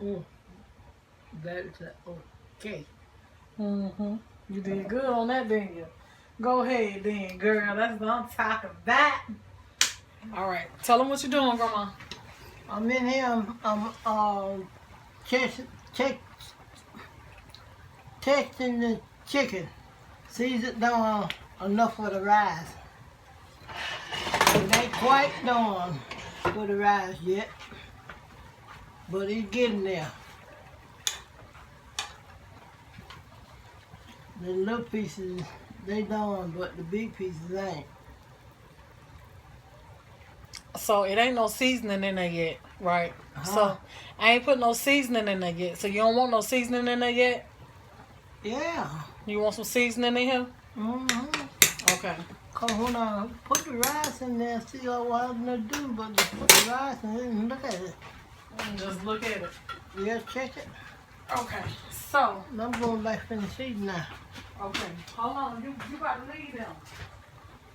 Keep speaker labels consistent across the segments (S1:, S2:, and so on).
S1: Mm. That's okay.
S2: You did good on that, didn't you? Go ahead then, girl. That's what I'm talking about. All right. Tell them what you're doing, Grandma.
S1: I'm in here. I'm testing the chicken. Sees it done enough for the rice. It ain't quite done for the rice yet, but it's getting there. The little pieces, they done, but the big pieces ain't.
S2: So it ain't no seasoning in there yet, right? So I ain't put no seasoning in there yet. So you don't want no seasoning in there yet?
S1: Yeah.
S2: You want some seasoning in here? Okay.
S1: Cause when I put the rice in there, see what I'm gonna do, but just put the rice in it and look at it.
S2: Just look at it.
S1: Yeah, check it.
S2: Okay. So
S1: I'm going back in the season now.
S2: okay. Hold on. You about to leave them.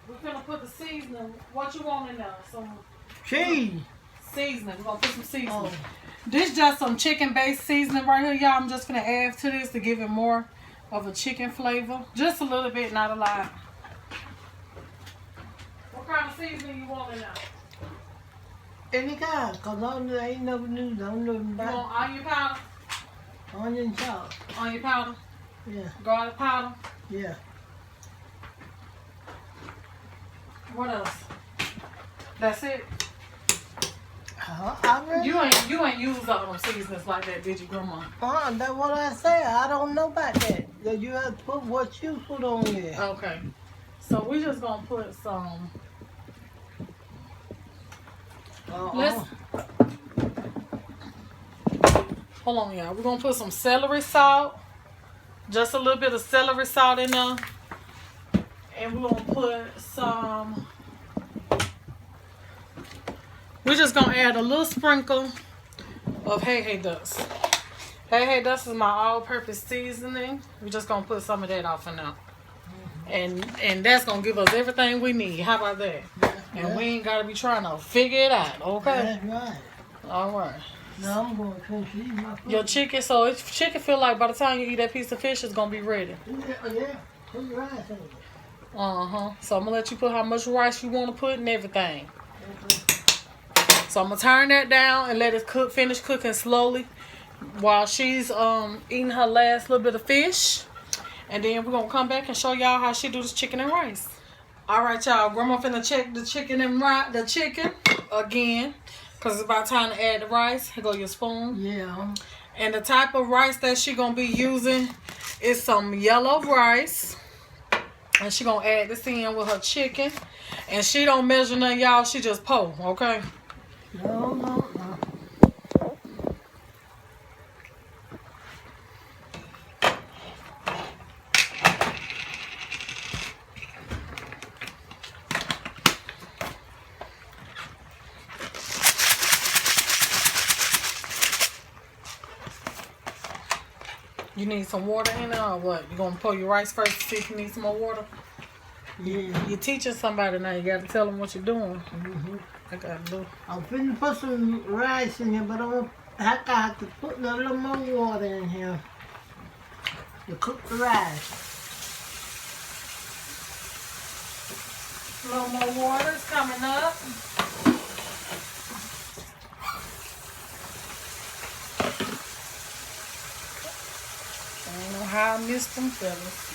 S2: We're gonna put the seasoning. What you want in there? Some
S1: cheese.
S2: Seasoning. We're gonna put some seasoning.
S1: Oh.
S2: This just some chicken-based seasoning right here, y'all. I'm just gonna add to this to give it more of a chicken flavor. Just a little bit, not a lot. What kind of seasoning you want in there?
S1: Any kind, cause I ain't never knew. I don't know about.
S2: You want onion powder?
S1: Onion chop.
S2: Onion powder?
S1: Yeah.
S2: Garlic powder?
S1: Yeah.
S2: What else? That's it?
S1: You
S2: ain't used all them seasonings like that, did you, Grandma?
S1: That's what I say. I don't know about that. That you have to put what you put on there.
S2: Okay. So we just gonna put some. Let's. Hold on, y'all. We're gonna put some celery salt. Just a little bit of celery salt in there. And we're gonna put some. We're just gonna add a little sprinkle of heyyydust. Heyyydust is my all-purpose seasoning. We're just gonna put some of that off in there. And that's gonna give us everything we need. How about that? And we ain't gotta be trying to figure it out, okay?
S1: That's right.
S2: All right.
S1: Now I'm gonna finish eating my food.
S2: Your chicken, so if chicken feel like by the time you eat that piece of fish, it's gonna be ready.
S1: Yeah. Put your rice in it.
S2: So I'm gonna let you put how much rice you wanna put and everything. So I'm gonna turn that down and let it cook, finish cooking slowly while she's eating her last little bit of fish. And then we're gonna come back and show y'all how she do this chicken and rice. All right, y'all. Grandma finna check the chicken and the chicken again, cause it's about time to add the rice. Here go your spoon.
S1: Yeah.
S2: And the type of rice that she gonna be using is some yellow rice. And she gonna add this in with her chicken. And she don't measure none, y'all. She just pour, okay?
S1: No.
S2: You need some water in there or what? You gonna pour your rice first to see if you need some more water?
S1: Yeah.
S2: You're teaching somebody now. You gotta tell them what you're doing. I gotta do.
S1: I'm finna put some rice in here, but I got to put a little more water in here to cook the rice.
S2: A little more water is coming up. I don't know how I missed them fellas.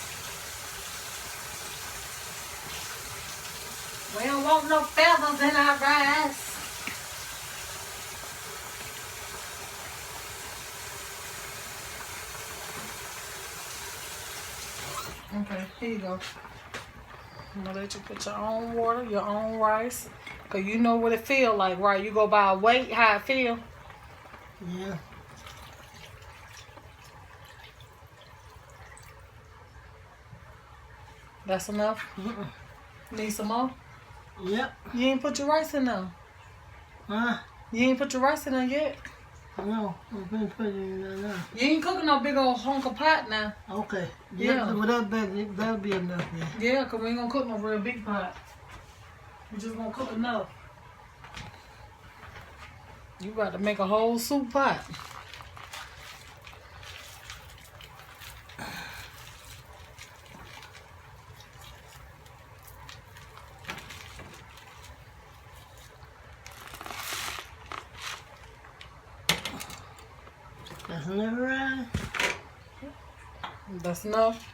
S2: We don't want no feathers in our rice. Okay, here you go. I'm gonna let you put your own water, your own rice. Cause you know what it feel like, right? You go by weight, how it feel.
S1: Yeah.
S2: That's enough? Need some more?
S1: Yep.
S2: You ain't put your rice in there.
S1: Huh?
S2: You ain't put your rice in there yet.
S1: No, I'm finna put it in there now.
S2: You ain't cooking no big old hunk of pot now.
S1: Okay.
S2: Yeah.
S1: Well, that'll be enough, yeah.
S2: Yeah, cause we ain't gonna cook no real big pot. We just gonna cook enough. You about to make a whole soup pot.
S1: That's enough rice.
S2: That's enough.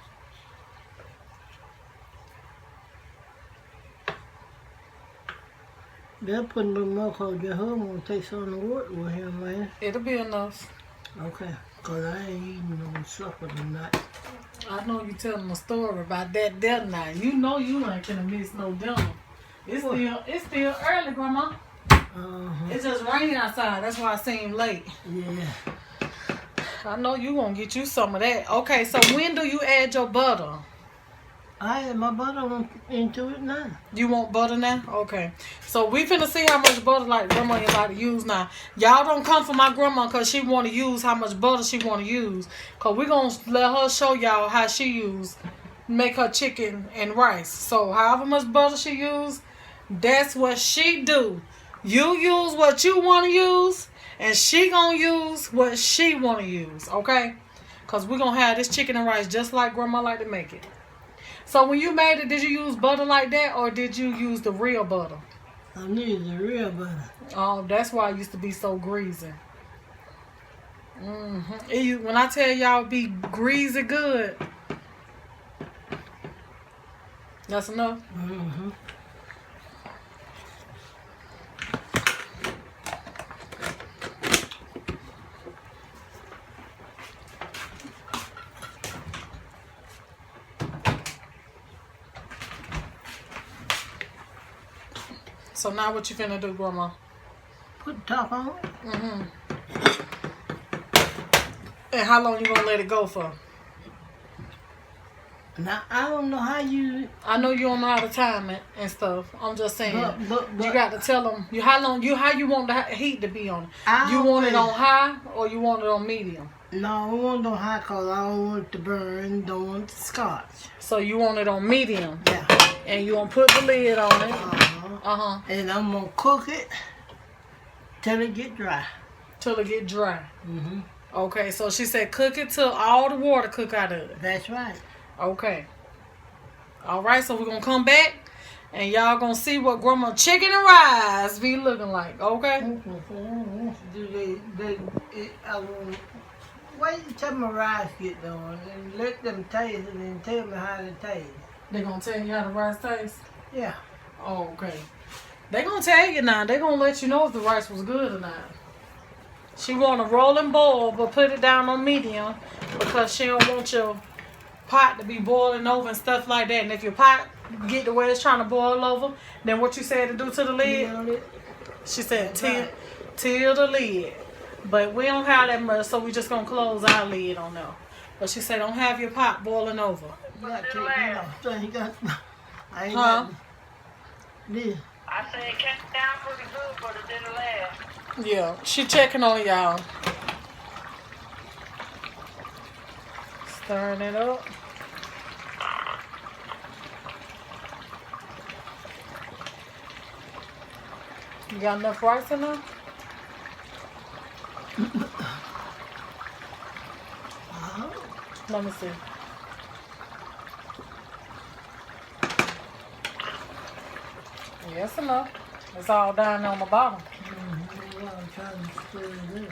S1: They'll put a little more because your husband will take some of the work with him, man.
S2: It'll be enough.
S1: Okay, because I ain't eating no supper tonight.
S2: I know you telling a story about that dinner now. You know you ain't gonna miss no dinner. It's still early, Grandma. It's just raining outside. That's why I seem late.
S1: Yeah.
S2: I know you gonna get you some of that. Okay, so when do you add your butter?
S1: I add my butter into it now.
S2: You want butter now? Okay. So we finna see how much butter like Grandma you about to use now. Y'all don't come for my grandma because she want to use how much butter she want to use. Because we going to let her show y'all how she make her chicken and rice. So however much butter she use, that's what she do. You use what you want to use, and she going to use what she want to use. Okay? Because we going to have this chicken and rice just like Grandma like to make it. So when you made it, did you use butter like that, or did you use the real butter?
S1: I need the real butter.
S2: Oh, that's why it used to be so greasy. When I tell y'all be greasy good, that's enough. So now what you finna do, Grandma?
S1: Put the top on it.
S2: And how long you gonna let it go for?
S1: Now, I don't know how you...
S2: I know you don't know how to time it and stuff. I'm just saying.
S1: But
S2: you got to tell them how you want the heat to be on it.
S1: I
S2: You want it on high or you want it on medium?
S1: No, I want it on high because I don't want it to burn, don't want it to scotch.
S2: So you want it on medium?
S1: Yeah.
S2: And you gonna put the lid on it?
S1: And I'm going to cook it till it get dry.
S2: Till it get dry. Okay, so she said cook it till all the water cook out of it.
S1: That's right.
S2: Okay. All right, so we're going to come back and y'all going to see what Grandma chicken and rice be looking like. Okay?
S1: Wait till my rice get done and let them taste it and tell me how it tastes.
S2: They going to tell you how the rice tastes?
S1: Yeah.
S2: Oh, okay. They going to tell you now. They going to let you know if the rice was good or not. She want a rolling boil, but put it down on medium because she don't want your pot to be boiling over and stuff like that. And if your pot get the way it's trying to boil over, then what you said to do to the lid? She said till the lid. But we don't have that much, so we just going to close our lid on there. But she said don't have your pot boiling over.
S1: I said it came down pretty good, but it didn't last.
S2: Yeah, she checking on y'all. Stirring it up. You got enough rice in there? Let me see. Yes, enough. It's all down on the bottom.
S1: I'm trying to stir it up.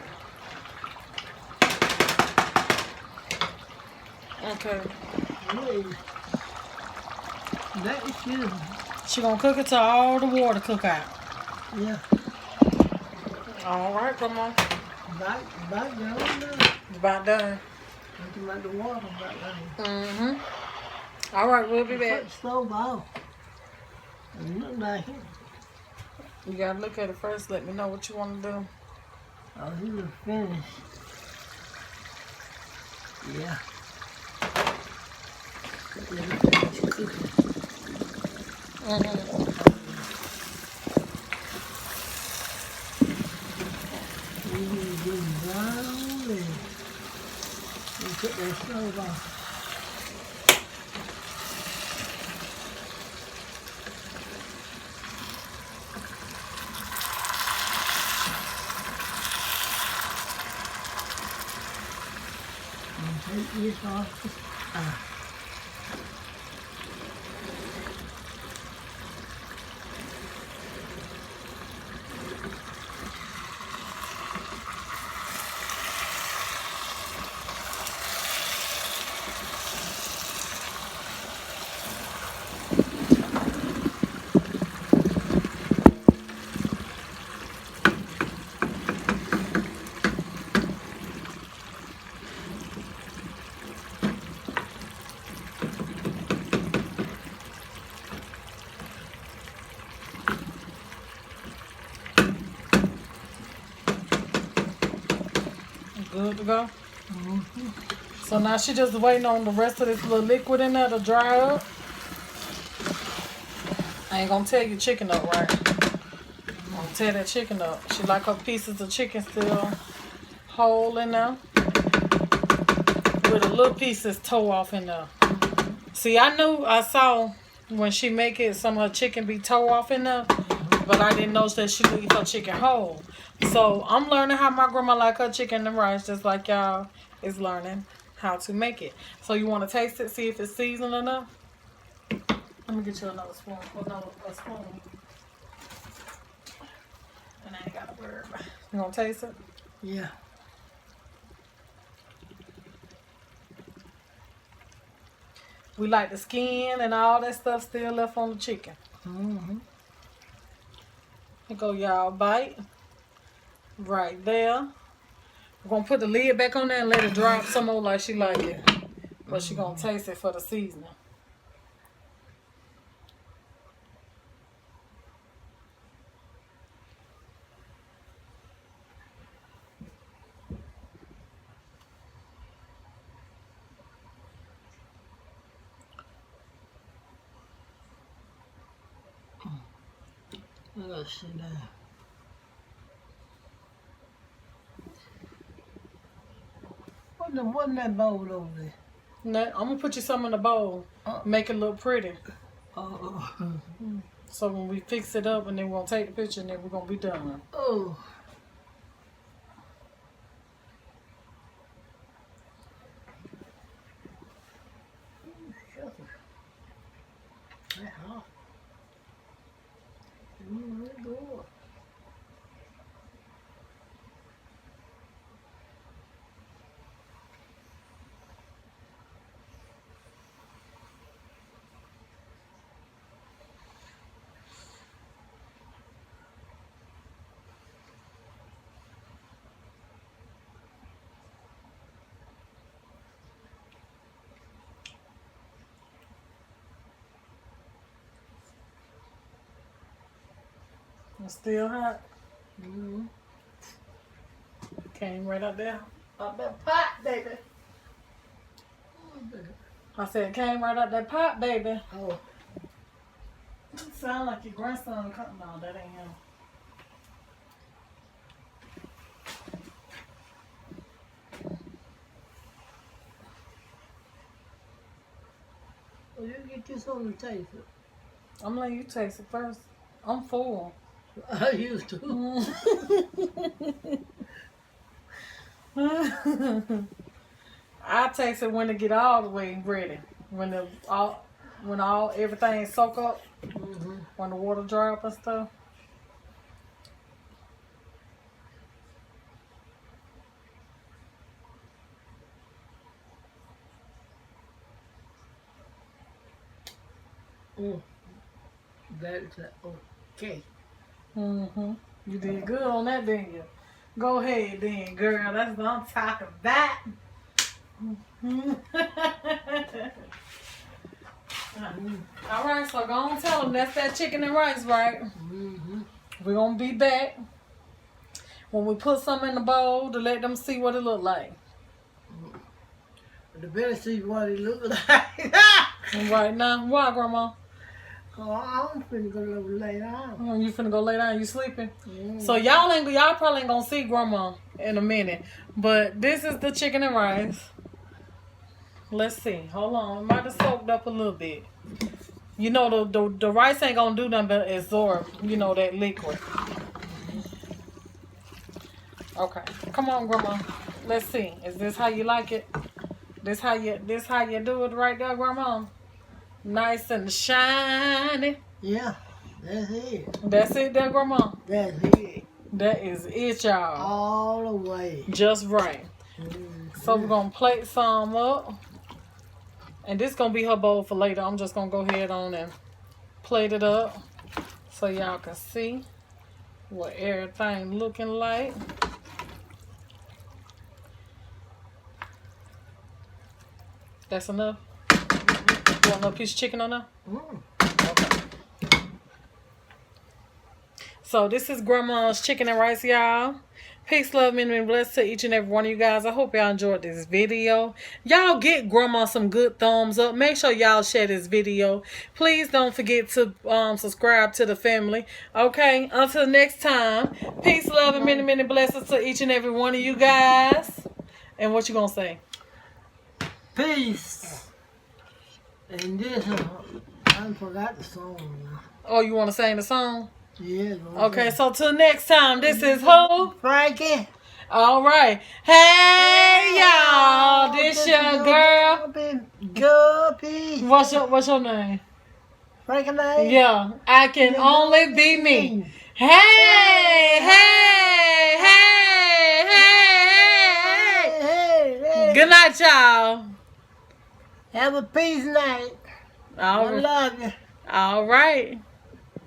S2: Okay.
S1: That is good.
S2: She gonna cook it till all the water cook out.
S1: Yeah.
S2: All right, come on.
S1: About done.
S2: About done.
S1: Talking about the water about done.
S2: All right, we'll be back.
S1: Put the stove off. It look like it.
S2: You gotta look at it first. Let me know what you want to do.
S1: Oh, he was finished. Yeah. It's cooking. Brown and put that stove off. Take this off.
S2: Good to go. So now she just waiting on the rest of this little liquid in there to dry up. I ain't gonna tear your chicken up, right? I'm gonna tear that chicken up. She like her pieces of chicken still whole in there. With a little pieces toe off in there. See, I saw when she make it, some of her chicken be toe off in there. But I didn't know that she leave her chicken whole. So I'm learning how my grandma like her chicken and rice, just like y'all is learning how to make it. So you want to taste it, see if it's seasoned enough? Let me get you another spoon. A spoon. And I ain't got a word. You want to taste it?
S1: Yeah.
S2: We like the skin and all that stuff still left on the chicken. Here go y'all bite. Right there. We're going to put the lid back on there and let it dry up some more like she like it. But she going to taste it for the seasoning.
S1: Let's see now. What's in that bowl over there?
S2: I'm going to put you some in the bowl. Make it look pretty. So when we fix it up and then we're going to take the picture and then we're going to be done.
S1: Oh. That's hot. Good.
S2: It's still hot. Came right out there. Out that pot, baby. I said, came right out that pot, baby.
S1: Oh.
S2: Sound like your grandson coming. No, that ain't him.
S1: Well, you get this on the taste it.
S2: I'm letting you taste it first. I'm full.
S1: I used to.
S2: I taste it when it get all the way ready. When everything soak up. When the water dry up and stuff.
S1: That's okay.
S2: You did good on that, didn't you? Go ahead then, girl. That's what I'm talking about. All right, so go on tell them that's that chicken and rice, right? We're going to be back when we put some in the bowl to let them see what it look like.
S1: The better see what it look like.
S2: Right now, why, Grandma?
S1: Oh, I'm finna go lay down.
S2: You finna go lay down? You sleeping? So y'all probably ain't gonna see Grandma in a minute, but this is the chicken and rice. Let's see. Hold on, it might have soaked up a little bit. You know the rice ain't gonna do nothing but absorb, you know, that liquid. Okay, come on, Grandma. Let's see. Is this how you like it? This how you do it right there, Grandma? Nice and shiny.
S1: Yeah, that's it.
S2: That's it there, Grandma?
S1: That's it.
S2: That is it, y'all.
S1: All the way.
S2: Just right. So we're going to plate some up. And this going to be her bowl for later. I'm just going to go ahead on and plate it up so y'all can see what everything looking like. That's enough? You want another piece of chicken on there? Okay. So this is Grandma's chicken and rice, y'all. Peace, love, and blessed to each and every one of you guys. I hope y'all enjoyed this video. Y'all get Grandma some good thumbs up. Make sure y'all share this video. Please don't forget to subscribe to the family. Okay, until next time. Peace, love, and many blessings to each and every one of you guys. And what you gonna say?
S1: Peace. And this, I forgot the song now.
S2: Oh, you want to sing the song?
S1: Yeah.
S2: Okay, so till next time, this is who?
S1: Frankie.
S2: All right. Hey, y'all. This your girl.
S1: Guppy.
S2: What's your name?
S1: Frankie name?
S2: Yeah. I can only be me. Hey, hey, hey, hey, hey. Good night, y'all.
S1: Have a peace night. I love you.
S2: All right.